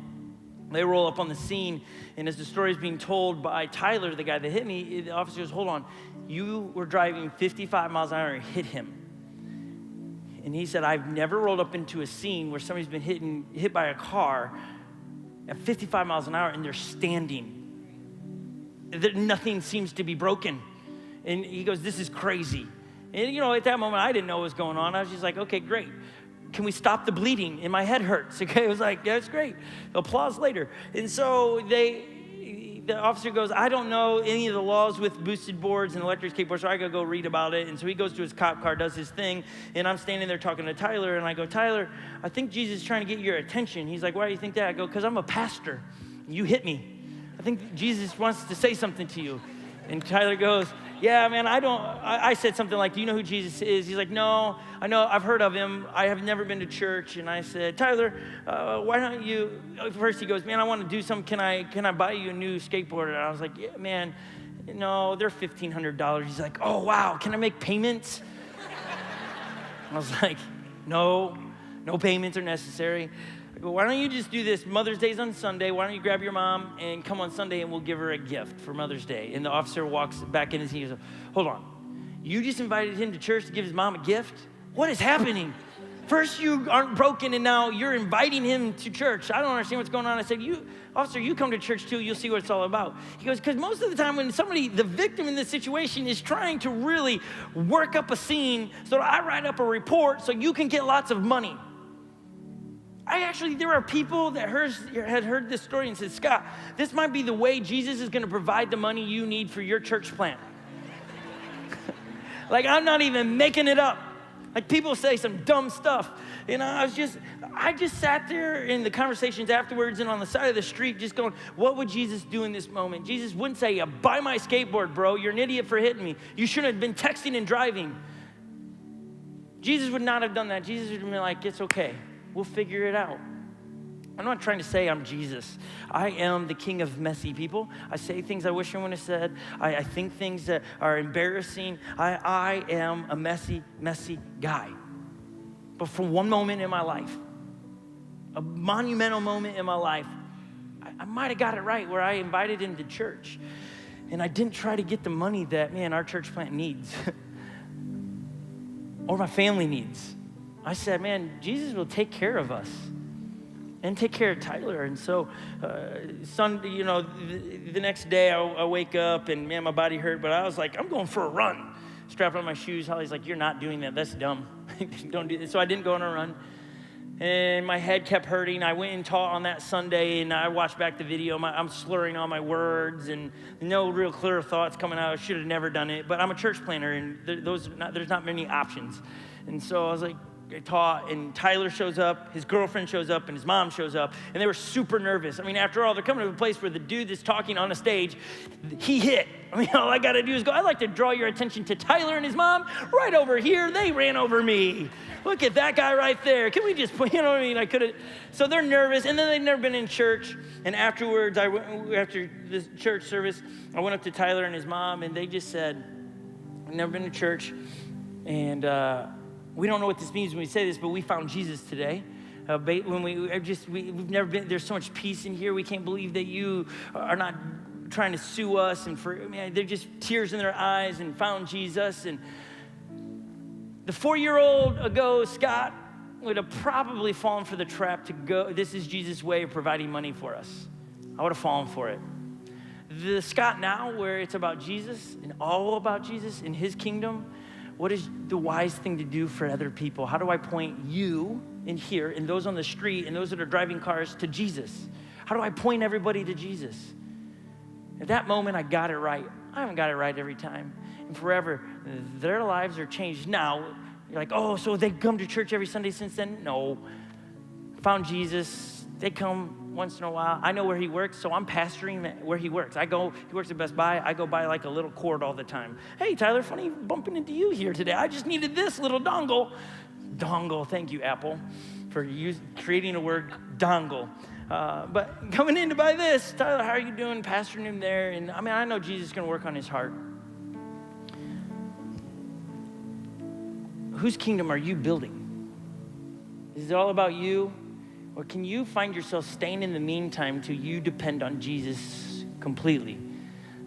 they roll up on the scene. And as the story is being told by Tyler, the guy that hit me, the officer goes, hold on, you were driving 55 miles an hour and hit him. And he said, I've never rolled up into a scene where somebody's been hit by a car at 55 miles an hour and they're standing. Nothing seems to be broken. And he goes, this is crazy. And, you know, at that moment, I didn't know what was going on. I was just like, okay, great. Can we stop the bleeding? And my head hurts. Okay, I was like, yeah, that's great. Applause later. And so the officer goes, I don't know any of the laws with boosted boards and electric skateboards, so I gotta go read about it. And so he goes to his cop car, does his thing, and I'm standing there talking to Tyler, and I go, Tyler, I think Jesus is trying to get your attention. He's like, why do you think that? I go, because I'm a pastor. You hit me. I think Jesus wants to say something to you. And Tyler goes, yeah, man, I said something like, do you know who Jesus is? He's like, no, I know, I've heard of him. I have never been to church. And I said, Tyler, why don't you, first he goes, man, I want to do something. Can I buy you a new skateboard? And I was like, yeah, man, no, they're $1,500. He's like, oh, wow, can I make payments? I was like, no payments are necessary. I go, why don't you just do this? Mother's Day's on Sunday. Why don't you grab your mom and come on Sunday and we'll give her a gift for Mother's Day? And the officer walks back in and he goes, hold on. You just invited him to church to give his mom a gift? What is happening? First you aren't broken and now you're inviting him to church. I don't understand what's going on. I said, officer, you come to church too. You'll see what it's all about. He goes, because most of the time when the victim in this situation is trying to really work up a scene so that I write up a report so you can get lots of money. There are people that had heard this story and said, Scott, this might be the way Jesus is going to provide the money you need for your church plant. Like, I'm not even making it up. Like, people say some dumb stuff. You know, I just sat there in the conversations afterwards and on the side of the street just going, what would Jesus do in this moment? Jesus wouldn't say, buy my skateboard, bro. You're an idiot for hitting me. You shouldn't have been texting and driving. Jesus would not have done that. Jesus would have been like, it's okay. We'll figure it out. I'm not trying to say I'm Jesus. I am the king of messy people. I say things I wish I wouldn't have said. I think things that are embarrassing. I am a messy guy. But for one moment in my life, a monumental moment in my life, I might have got it right where I invited him to church. And I didn't try to get the money that, man, our church plant needs or my family needs. I said, man, Jesus will take care of us and take care of Tyler. And so Sunday, the next day I wake up and, man, my body hurt, but I was like, I'm going for a run. Strapped on my shoes. Holly's like, you're not doing that. That's dumb. Don't do that. So I didn't go on a run. And my head kept hurting. I went and taught on that Sunday, and I watched back the video. I'm slurring all my words, and no real clear thoughts coming out. I should have never done it. But I'm a church planner, and there's not many options. And so I was like, I taught, and Tyler shows up, his girlfriend shows up, and his mom shows up, and they were super nervous. I mean, after all, they're coming to a place where the dude that's talking on a stage, he hit. I mean, all I got to do is go, I'd like to draw your attention to Tyler and his mom. Right over here, they ran over me. Look at that guy right there. Can we just, you know what I mean? I could have. So they're nervous, and then they've never been in church. And afterwards, after this church service, I went up to Tyler and his mom, and they just said, "We've never been to church, and we don't know what this means when we say this, but we found Jesus today. When we've never been. There's so much peace in here. We can't believe that you are not trying to sue us, and they're just tears in their eyes and found Jesus." And the 4-year-old ago, Scot would have probably fallen for the trap to go, this is Jesus' way of providing money for us. I would have fallen for it. The Scot now, where it's about Jesus and all about Jesus and his kingdom, what is the wise thing to do for other people? How do I point you in here and those on the street and those that are driving cars to Jesus? How do I point everybody to Jesus? At that moment, I got it right. I haven't got it right every time. And forever, their lives are changed. Now, you're like, oh, so they come to church every Sunday since then? No. Found Jesus. They come once in a while. I know where he works, so I'm pastoring where he works. He works at Best Buy. I go by like a little cord all the time. Hey, Tyler, funny bumping into you here today. I just needed this little dongle. Dongle, thank you, Apple, for creating a word, dongle. But coming in to buy this, Tyler, how are you doing? Pastoring him there. And I mean, I know Jesus is going to work on his heart. Whose kingdom are you building? Is it all about you? Or can you find yourself staying in the meantime till you depend on Jesus completely?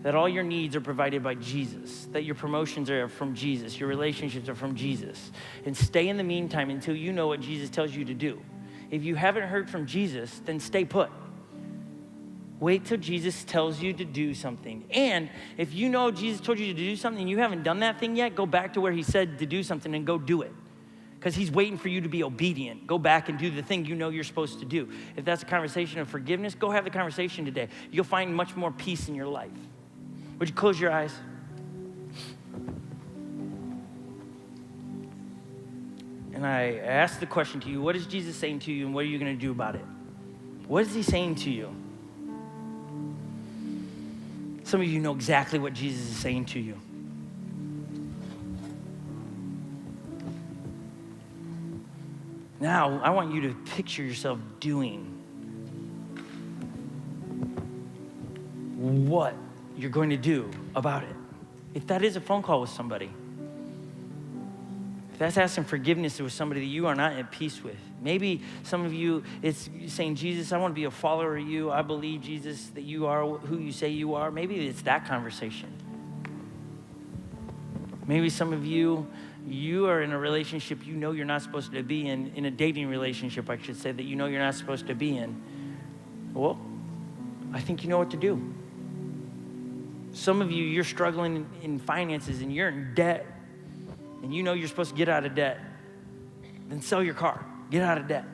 That all your needs are provided by Jesus, that your promotions are from Jesus, your relationships are from Jesus. And stay in the meantime until you know what Jesus tells you to do. If you haven't heard from Jesus, then stay put. Wait till Jesus tells you to do something. And if you know Jesus told you to do something and you haven't done that thing yet, go back to where he said to do something and go do it. Because he's waiting for you to be obedient. Go back and do the thing you know you're supposed to do. If that's a conversation of forgiveness, go have the conversation today. You'll find much more peace in your life. Would you close your eyes? And I ask the question to you, what is Jesus saying to you and what are you going to do about it? What is he saying to you? Some of you know exactly what Jesus is saying to you. Now, I want you to picture yourself doing what you're going to do about it. If that is a phone call with somebody, if that's asking forgiveness with somebody that you are not at peace with. Maybe some of you, it's saying, Jesus, I want to be a follower of you. I believe, Jesus, that you are who you say you are. Maybe it's that conversation. Maybe some of you are in a relationship you know you're not supposed to be in a dating relationship, I should say, that you know you're not supposed to be in. Well, I think you know what to do. Some of you, you're struggling in finances and you're in debt. And you know you're supposed to get out of debt, then sell your car. Get out of debt.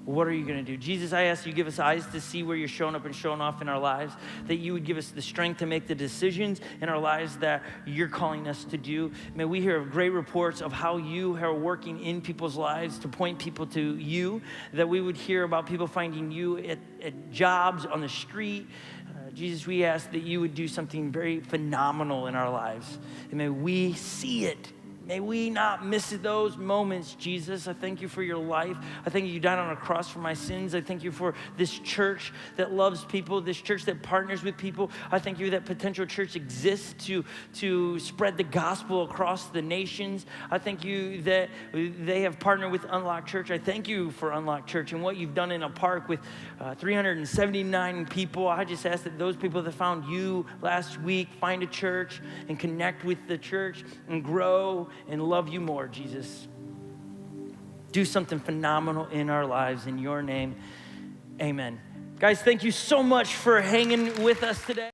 Well, what are you going to do? Jesus, I ask you give us eyes to see where you're showing up and showing off in our lives, that you would give us the strength to make the decisions in our lives that you're calling us to do. May we hear great reports of how you are working in people's lives to point people to you, that we would hear about people finding you at jobs, on the street. Jesus, we ask that you would do something very phenomenal in our lives. And may we see it May we not miss those moments, Jesus. I thank you for your life. I thank you died on a cross for my sins. I thank you for this church that loves people, this church that partners with people. I thank you that Potential Church exists to spread the gospel across the nations. I thank you that they have partnered with Unlock Church. I thank you for Unlock Church and what you've done in a park with 379 people. I just ask that those people that found you last week find a church and connect with the church and grow and love you more, Jesus. Do something phenomenal in our lives. In your name, amen. Guys, thank you so much for hanging with us today.